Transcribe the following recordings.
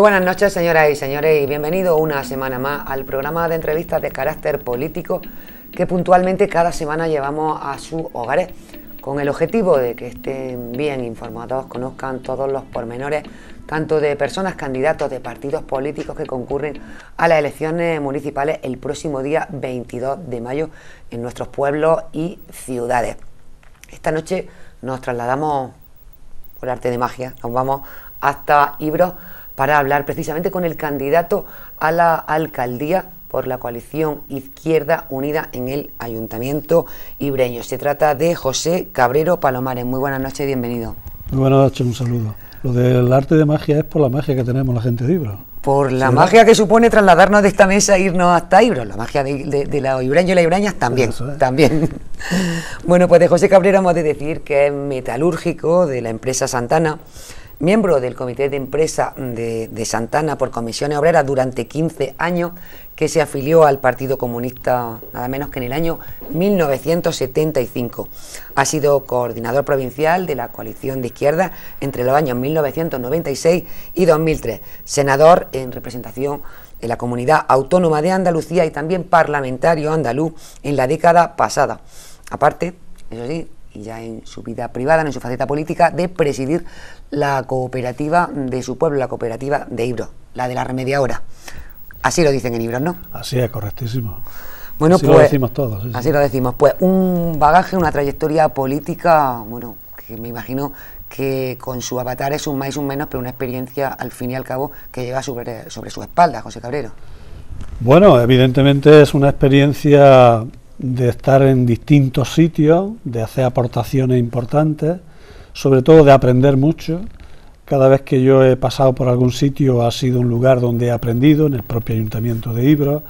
buenas noches, señoras y señores, y bienvenidos una semana más al programa de entrevistas de carácter político que puntualmente cada semana llevamos a sus hogares, con el objetivo de que estén bien informados, conozcan todos los pormenores, tanto de personas, candidatos de partidos políticos que concurren a las elecciones municipales el próximo día 22 de mayo en nuestros pueblos y ciudades. Esta noche nos trasladamos, por arte de magia, nos vamos hasta Ibros para hablar precisamente con el candidato a la alcaldía por la coalición Izquierda Unida en el Ayuntamiento ibreño. Se trata de José Cabrero Palomares. Muy buenas noches y bienvenido. Muy buenas noches, un saludo. Lo del arte de magia es por la magia que tenemos la gente de Ibros. Por la magia que supone trasladarnos de esta mesa e irnos hasta Ibros, la magia de los ibreños y las ibreñas también, también. Bueno, pues de José Cabrero hemos de decir que es metalúrgico de la empresa Santana, miembro del comité de empresa de Santana por comisiones obreras durante 15 años, que se afilió al Partido Comunista nada menos que en el año 1975. Ha sido coordinador provincial de la coalición de izquierda entre los años 1996 y 2003, senador en representación de la Comunidad Autónoma de Andalucía y también parlamentario andaluz en la década pasada. Aparte, eso sí, y ya en su vida privada, en su faceta política, de presidir la cooperativa de su pueblo, la cooperativa de Ibros, la de la Remediadora. Así lo dicen en Ibros, ¿no? Así es, correctísimo. Bueno, así pues, lo decimos todos. Sí, así sí. lo decimos. Pues un bagaje, una trayectoria política, bueno, que me imagino que con su avatar es un más y un menos, pero una experiencia, al fin y al cabo, que lleva sobre su espalda, José Cabrero. Bueno, evidentemente es una experiencia de estar en distintos sitios, de hacer aportaciones importantes, sobre todo de aprender mucho. Cada vez que yo he pasado por algún sitio ha sido un lugar donde he aprendido, en el propio Ayuntamiento de Ibros,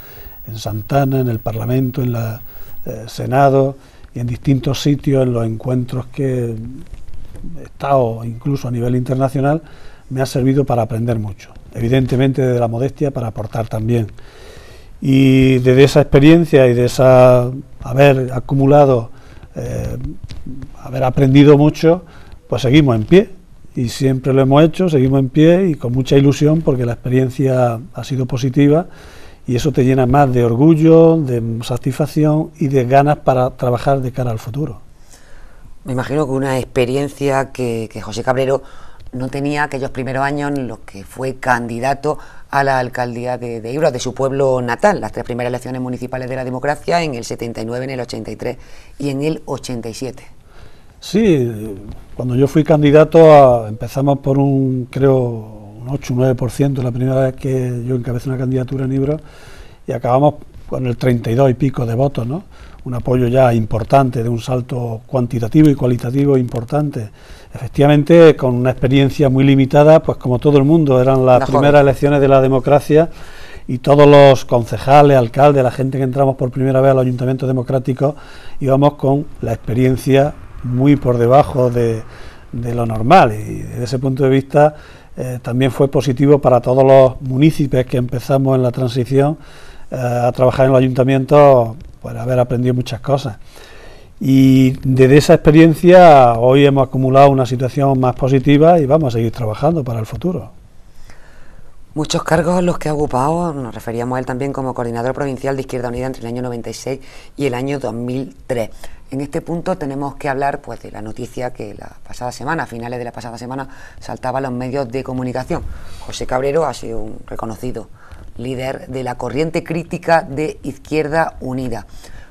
en Santana, en el Parlamento, en el Senado y en distintos sitios, en los encuentros que he estado, incluso a nivel internacional, me ha servido para aprender mucho. Evidentemente desde la modestia para aportar también. Y desde esa experiencia y de esa haber acumulado, haber aprendido mucho, pues seguimos en pie. Y siempre lo hemos hecho, seguimos en pie y con mucha ilusión porque la experiencia ha sido positiva y eso te llena más de orgullo, de satisfacción y de ganas para trabajar de cara al futuro. Me imagino que una experiencia que José Cabrero no tenía aquellos primeros años en los que fue candidato a la alcaldía de Ibros, de su pueblo natal, las 3 primeras elecciones municipales de la democracia, en el 79, en el 83 y en el 87. Sí, cuando yo fui candidato empezamos por un 8 o 9% la primera vez que yo encabecé una candidatura en Ibros y acabamos con el 32 y pico de votos, ¿no? Un apoyo ya importante, de un salto cuantitativo y cualitativo importante. Efectivamente, con una experiencia muy limitada, pues como todo el mundo, eran las primeras elecciones de la democracia y todos los concejales, alcaldes, la gente que entramos por primera vez a los ayuntamientos democráticos, íbamos con la experiencia muy por debajo de lo normal y desde ese punto de vista también fue positivo para todos los municipios que empezamos en la transición a trabajar en los ayuntamientos, pues haber aprendido muchas cosas y desde esa experiencia hoy hemos acumulado una situación más positiva y vamos a seguir trabajando para el futuro. Muchos cargos los que ha ocupado, nos referíamos a él también como coordinador provincial de Izquierda Unida entre el año 96 y el año 2003. En este punto tenemos que hablar pues de la noticia que la pasada semana, a finales de la pasada semana, saltaba a los medios de comunicación. José Cabrero ha sido un reconocido líder de la corriente crítica de Izquierda Unida.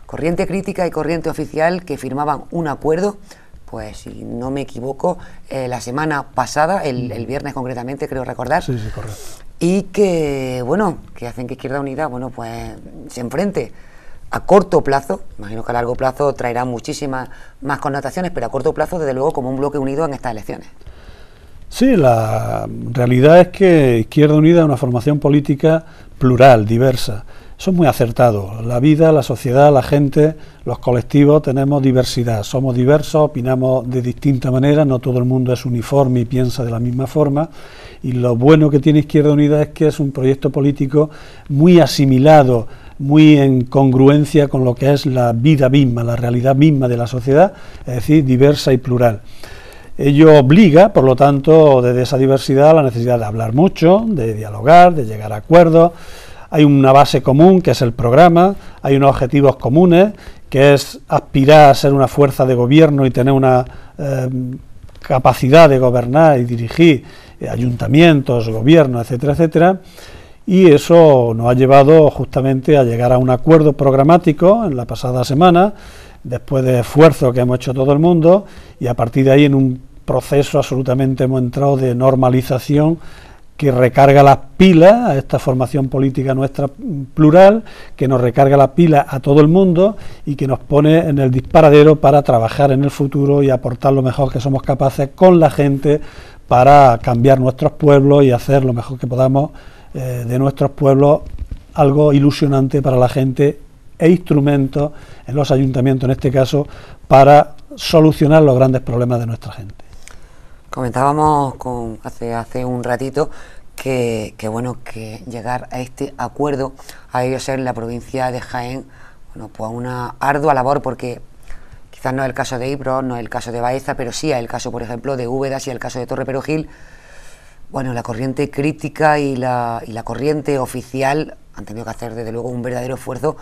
Corriente crítica y corriente oficial que firmaban un acuerdo, pues si no me equivoco, la semana pasada, el viernes concretamente, creo recordar. Sí, correcto. Y que, bueno, que hacen que Izquierda Unida, bueno, pues se enfrente a corto plazo, imagino que a largo plazo traerá muchísimas más connotaciones, pero a corto plazo, desde luego, como un bloque unido en estas elecciones. Sí, la realidad es que Izquierda Unida es una formación política plural, diversa. Eso es muy acertado. La vida, la sociedad, la gente, los colectivos, tenemos diversidad. Somos diversos, opinamos de distinta manera, no todo el mundo es uniforme y piensa de la misma forma. Y lo bueno que tiene Izquierda Unida es que es un proyecto político muy asimilado, muy en congruencia con lo que es la vida misma, la realidad misma de la sociedad, es decir, diversa y plural. Ello obliga, por lo tanto, desde esa diversidad, a la necesidad de hablar mucho, de dialogar, de llegar a acuerdos. Hay una base común, que es el programa, hay unos objetivos comunes, que es aspirar a ser una fuerza de gobierno y tener una capacidad de gobernar y dirigir ayuntamientos, gobiernos, etcétera, etcétera. Y eso nos ha llevado justamente a llegar a un acuerdo programático en la pasada semana, después de esfuerzos que hemos hecho todo el mundo, y a partir de ahí en un proceso absolutamente hemos entrado de normalización que recarga las pilas a esta formación política nuestra plural, que nos recarga las pilas a todo el mundo y que nos pone en el disparadero para trabajar en el futuro y aportar lo mejor que somos capaces con la gente para cambiar nuestros pueblos y hacer lo mejor que podamos de nuestros pueblos algo ilusionante para la gente e instrumentos en los ayuntamientos, en este caso, para solucionar los grandes problemas de nuestra gente. Comentábamos hace un ratito que llegar a este acuerdo ha debido ser en la provincia de Jaén, bueno, pues una ardua labor, porque quizás no es el caso de Ibros, no es el caso de Baeza, pero sí es el caso, por ejemplo, de Úbeda, y el caso de Torre Perugil. Bueno, la corriente crítica y la corriente oficial han tenido que hacer desde luego un verdadero esfuerzo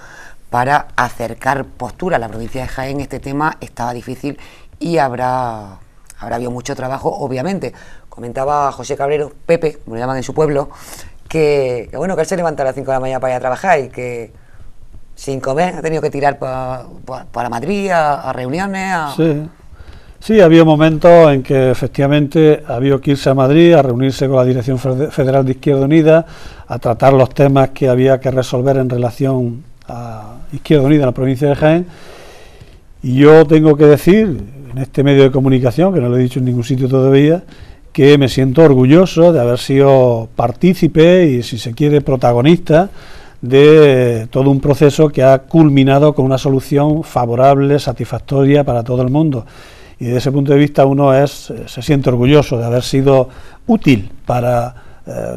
para acercar postura a la provincia de Jaén. Este tema estaba difícil y habrá habido mucho trabajo, obviamente. Comentaba José Cabrero, Pepe, como lo llaman en su pueblo, que él se levanta a las 5 de la mañana para ir a trabajar y que sin comer ha tenido que tirar para Madrid, a reuniones. Sí, había momentos en que efectivamente había que irse a Madrid a reunirse con la Dirección Federal de Izquierda Unida, a tratar los temas que había que resolver en relación a Izquierda Unida en la provincia de Jaén. Y yo tengo que decir, en este medio de comunicación, que no lo he dicho en ningún sitio todavía, que me siento orgulloso de haber sido partícipe y, si se quiere, protagonista de todo un proceso que ha culminado con una solución favorable, satisfactoria para todo el mundo. Y desde ese punto de vista uno se siente orgulloso de haber sido útil para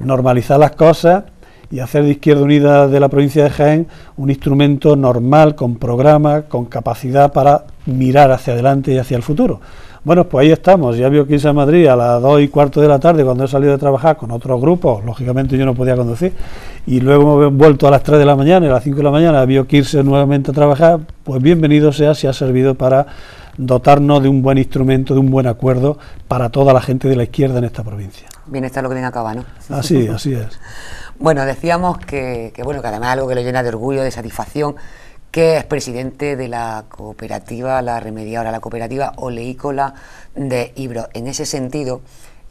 normalizar las cosas y hacer de Izquierda Unida de la provincia de Jaén un instrumento normal, con programa, con capacidad para mirar hacia adelante y hacia el futuro. Bueno, pues ahí estamos. Ya había que irse a Madrid a las 2:15 de la tarde, cuando he salido de trabajar con otros grupos. Lógicamente yo no podía conducir, y luego hemos vuelto a las 3 de la mañana y a las 5 de la mañana había que irse nuevamente a trabajar. Pues bienvenido sea si ha servido para dotarnos de un buen instrumento, de un buen acuerdo para toda la gente de la izquierda en esta provincia. Bien está lo que bien acaba, ¿no? Así es. Bueno, decíamos que además algo que le llena de orgullo, de satisfacción, que es presidente de la cooperativa La Remediadora, la cooperativa oleícola de Ibros. En ese sentido,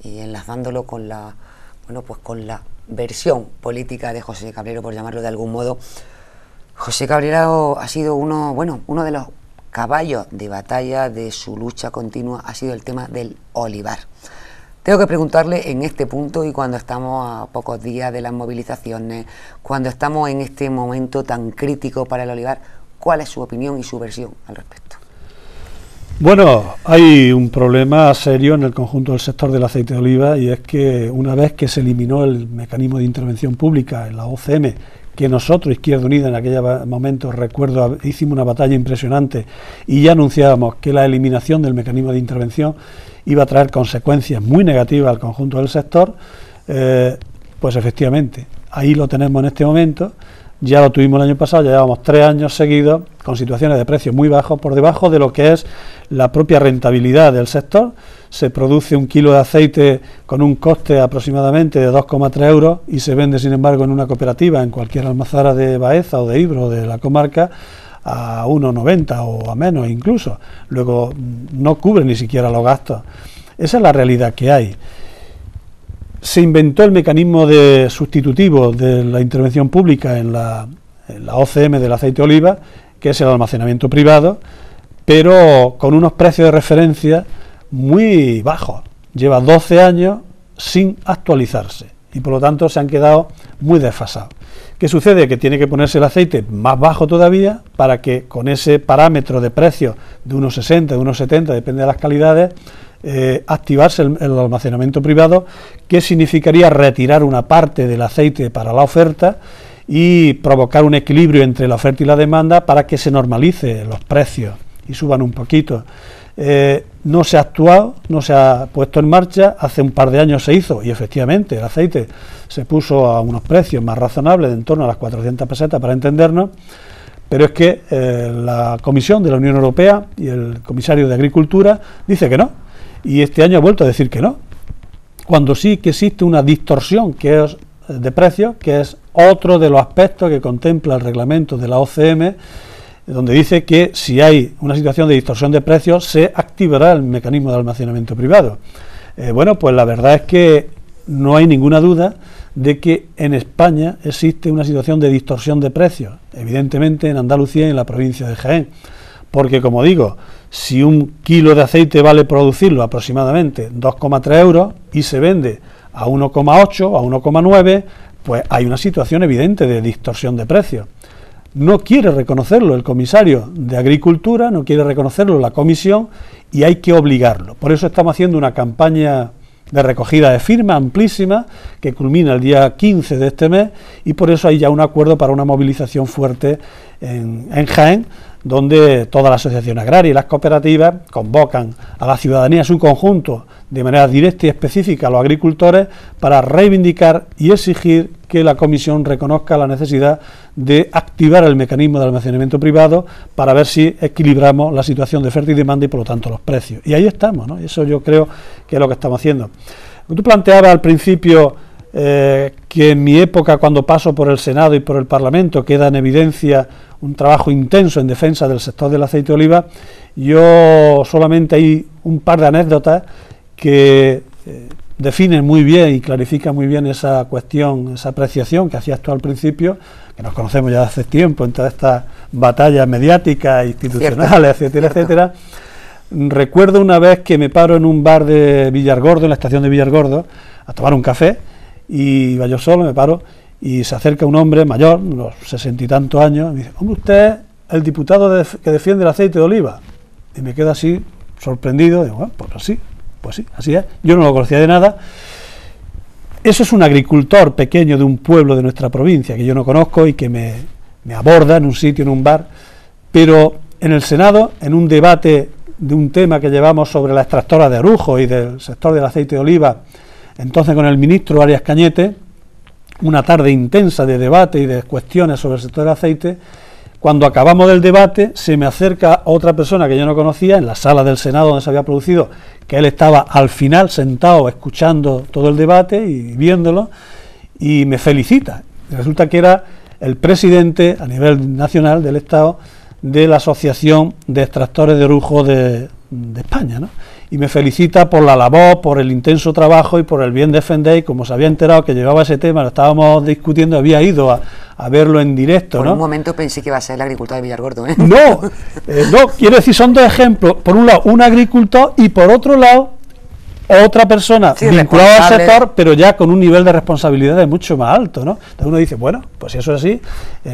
y enlazándolo con la versión política de José Cabrero, por llamarlo de algún modo, José Cabrero ha sido uno de los caballos de batalla de su lucha continua, ha sido el tema del olivar. Tengo que preguntarle en este punto, y cuando estamos a pocos días de las movilizaciones, cuando estamos en este momento tan crítico para el olivar, ¿cuál es su opinión y su versión al respecto? Bueno, hay un problema serio en el conjunto del sector del aceite de oliva, y es que una vez que se eliminó el mecanismo de intervención pública en la OCM, que nosotros, Izquierda Unida, en aquel momento, recuerdo, hicimos una batalla impresionante y ya anunciábamos que la eliminación del mecanismo de intervención iba a traer consecuencias muy negativas al conjunto del sector, pues efectivamente, ahí lo tenemos en este momento. Ya lo tuvimos el año pasado, ya llevamos 3 años seguidos con situaciones de precios muy bajos, por debajo de lo que es la propia rentabilidad del sector. Se produce un kilo de aceite con un coste aproximadamente de 2,3 euros y se vende, sin embargo, en una cooperativa, en cualquier almazara de Baeza o de Ibros o de la comarca, a 1,90 o a menos incluso. Luego no cubre ni siquiera los gastos. Esa es la realidad que hay. Se inventó el mecanismo de sustitutivo de la intervención pública en la OCM del aceite de oliva, que es el almacenamiento privado, pero con unos precios de referencia muy bajos. Lleva 12 años sin actualizarse y por lo tanto se han quedado muy desfasados. ¿Qué sucede? Que tiene que ponerse el aceite más bajo todavía para que con ese parámetro de precio de unos 60, de unos 70, depende de las calidades, activarse el almacenamiento privado, que significaría retirar una parte del aceite para la oferta y provocar un equilibrio entre la oferta y la demanda para que se normalice los precios y suban un poquito. no se ha actuado, no se ha puesto en marcha. Hace un par de años se hizo y efectivamente el aceite se puso a unos precios más razonables, de en torno a las 400 pesetas para entendernos, pero es que la Comisión de la Unión Europea y el comisario de Agricultura dice que no, y este año ha vuelto a decir que no, cuando sí que existe una distorsión que es de precios, que es otro de los aspectos que contempla el reglamento de la OCM, donde dice que si hay una situación de distorsión de precios se activará el mecanismo de almacenamiento privado. Bueno, pues la verdad es que no hay ninguna duda de que en España existe una situación de distorsión de precios, evidentemente en Andalucía y en la provincia de Jaén, porque como digo, si un kilo de aceite vale producirlo aproximadamente 2,3 euros y se vende a 1,8, a 1,9, pues hay una situación evidente de distorsión de precios. No quiere reconocerlo el comisario de Agricultura, no quiere reconocerlo la comisión y hay que obligarlo. Por eso estamos haciendo una campaña de recogida de firmas amplísima que culmina el día 15 de este mes y por eso hay ya un acuerdo para una movilización fuerte en Jaén, donde todas las asociaciones agrarias y las cooperativas convocan a la ciudadanía en su conjunto de manera directa y específica a los agricultores para reivindicar y exigir que la Comisión reconozca la necesidad de activar el mecanismo de almacenamiento privado para ver si equilibramos la situación de oferta y demanda y por lo tanto los precios. Y ahí estamos, ¿no? Eso yo creo que es lo que estamos haciendo. Tú planteabas al principio que en mi época, cuando paso por el Senado y por el Parlamento, queda en evidencia un trabajo intenso en defensa del sector del aceite de oliva. Yo solamente hay un par de anécdotas que definen muy bien y clarifican muy bien esa cuestión, esa apreciación que hacías tú al principio, que nos conocemos ya hace tiempo en todas estas batallas mediáticas, institucionales, etcétera, etcétera. Recuerdo una vez que me paro en un bar de Villargordo, en la estación de Villargordo, a tomar un café, y iba yo solo, me paro, y se acerca un hombre mayor, unos 60 y tantos años, y me dice: hombre, usted es el diputado que defiende el aceite de oliva. Y me quedo así, sorprendido, digo, bueno, pues sí, así es. Yo no lo conocía de nada. Eso es un agricultor pequeño de un pueblo de nuestra provincia, que yo no conozco y que me aborda en un sitio, en un bar, pero en el Senado, en un debate de un tema que llevamos sobre la extractora de Arujo y del sector del aceite de oliva, entonces con el ministro Arias Cañete, una tarde intensa de debate y de cuestiones sobre el sector del aceite. Cuando acabamos del debate, se me acerca otra persona que yo no conocía, en la sala del Senado donde se había producido, que él estaba al final sentado escuchando todo el debate y viéndolo, y me felicita. Resulta que era el presidente a nivel nacional del Estado de la Asociación de Extractores de Orujo de España, ¿no? Y me felicita por la labor, por el intenso trabajo y por el bien defender, y como se había enterado que llevaba ese tema, lo estábamos discutiendo, había ido a verlo en directo, por ¿no? Un momento pensé que iba a ser el agricultor de Villargordo, ¿eh? No, quiero decir, son dos ejemplos. Por un lado, un agricultor, y por otro lado, otra persona vinculada al sector, pero ya con un nivel de responsabilidad mucho más alto, ¿no? Entonces uno dice, bueno, pues si eso es así,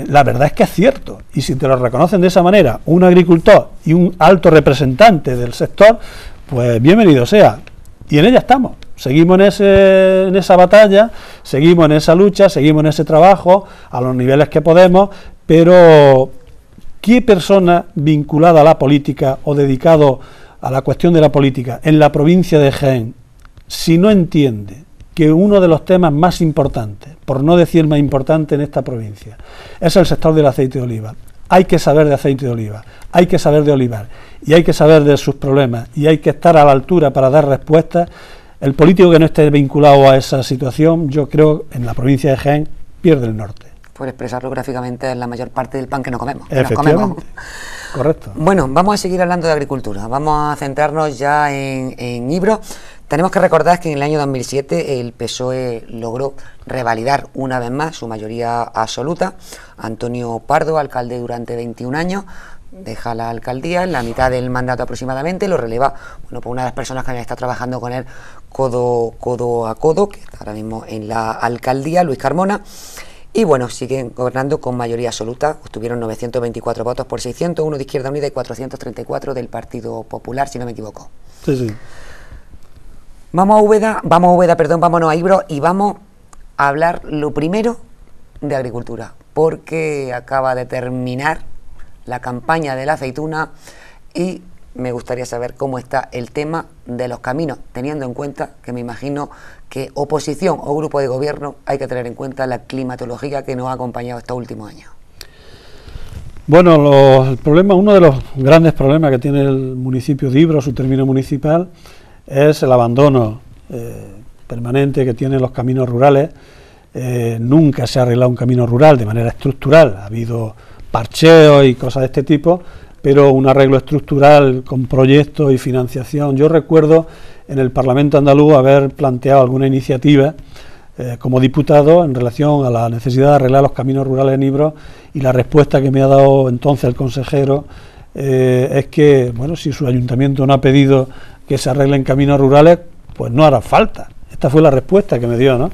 la verdad es que es cierto, y si te lo reconocen de esa manera, un agricultor y un alto representante del sector, pues bienvenido sea. Y en ella estamos, seguimos en esa batalla, seguimos en esa lucha, seguimos en ese trabajo, a los niveles que podemos, pero ¿qué persona vinculada a la política o dedicado a la cuestión de la política en la provincia de Jaén, si no entiende que uno de los temas más importantes, por no decir más importante en esta provincia, es el sector del aceite de oliva? Hay que saber de aceite de oliva, hay que saber de olivar, y hay que saber de sus problemas, y hay que estar a la altura para dar respuestas. El político que no esté vinculado a esa situación, yo creo, en la provincia de Jaén, pierde el norte. Por expresarlo gráficamente, es la mayor parte del pan que no comemos. Efectivamente, correcto. Bueno, vamos a seguir hablando de agricultura, vamos a centrarnos ya en Ibro. Tenemos que recordar que en el año 2007 el PSOE logró revalidar una vez más su mayoría absoluta. Antonio Pardo, alcalde durante 21 años, deja la alcaldía en la mitad del mandato aproximadamente, lo releva, bueno, por una de las personas que había estado trabajando con él codo a codo, que está ahora mismo en la alcaldía, Luis Carmona. Y bueno, siguen gobernando con mayoría absoluta, obtuvieron 924 votos por 600, uno de Izquierda Unida y 434 del Partido Popular, si no me equivoco. Sí, sí. Vámonos a Ibro y vamos a hablar lo primero de agricultura, porque acaba de terminar la campaña de la aceituna y me gustaría saber cómo está el tema de los caminos, teniendo en cuenta que me imagino que oposición o grupo de gobierno hay que tener en cuenta la climatología que nos ha acompañado estos últimos años. Bueno, uno de los grandes problemas que tiene el municipio de Ibro, su término municipal, es el abandono permanente que tienen los caminos rurales. Nunca se ha arreglado un camino rural de manera estructural, ha habido parcheos y cosas de este tipo, pero un arreglo estructural con proyectos y financiación. Yo recuerdo en el Parlamento andaluz haber planteado alguna iniciativa como diputado en relación a la necesidad de arreglar los caminos rurales en Ibro, y la respuesta que me ha dado entonces el consejero es que, bueno, si su ayuntamiento no ha pedido que se arreglen caminos rurales, pues no hará falta. Esta fue la respuesta que me dio, ¿no?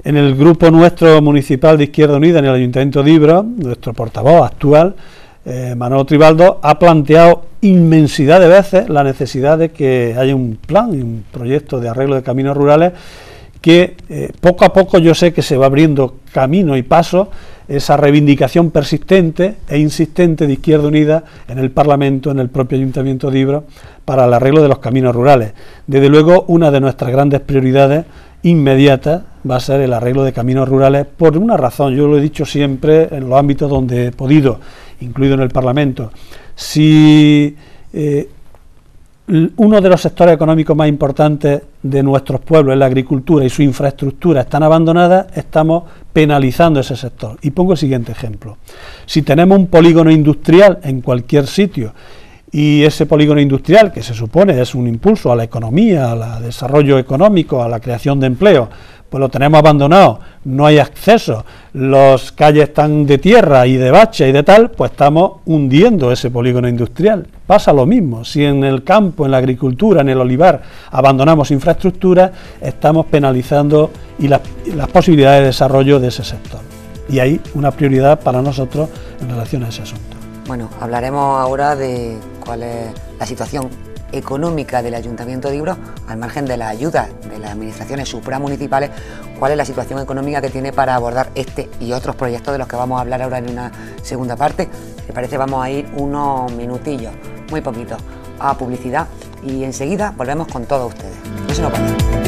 En el grupo nuestro municipal de Izquierda Unida, en el Ayuntamiento de Ibro, nuestro portavoz actual, Manolo Tribaldo, ha planteado inmensidad de veces la necesidad de que haya un plan y un proyecto de arreglo de caminos rurales que poco a poco yo sé que se va abriendo camino y paso, esa reivindicación persistente e insistente de Izquierda Unida en el Parlamento, en el propio Ayuntamiento de Ibro, para el arreglo de los caminos rurales. Desde luego, una de nuestras grandes prioridades inmediatas va a ser el arreglo de caminos rurales, por una razón, yo lo he dicho siempre en los ámbitos donde he podido, incluido en el Parlamento. Si uno de los sectores económicos más importantes de nuestros pueblos es la agricultura y su infraestructura están abandonadas, estamos penalizando ese sector. Y pongo el siguiente ejemplo. Si tenemos un polígono industrial en cualquier sitio, y ese polígono industrial, que se supone es un impulso a la economía, al desarrollo económico, a la creación de empleo, pues lo tenemos abandonado, no hay acceso, las calles están de tierra y de bache y de tal, pues estamos hundiendo ese polígono industrial. Pasa lo mismo, si en el campo, en la agricultura, en el olivar, abandonamos infraestructura, estamos penalizando y las posibilidades de desarrollo de ese sector. Y hay una prioridad para nosotros en relación a ese asunto. Bueno, hablaremos ahora de cuál es la situación económica del Ayuntamiento de Ibro, al margen de la ayuda de las administraciones supramunicipales, cuál es la situación económica que tiene para abordar este y otros proyectos de los que vamos a hablar ahora en una segunda parte. Si te parece, vamos a ir unos minutillos, muy poquitos, a publicidad y enseguida volvemos con todos ustedes. No se nos vayan.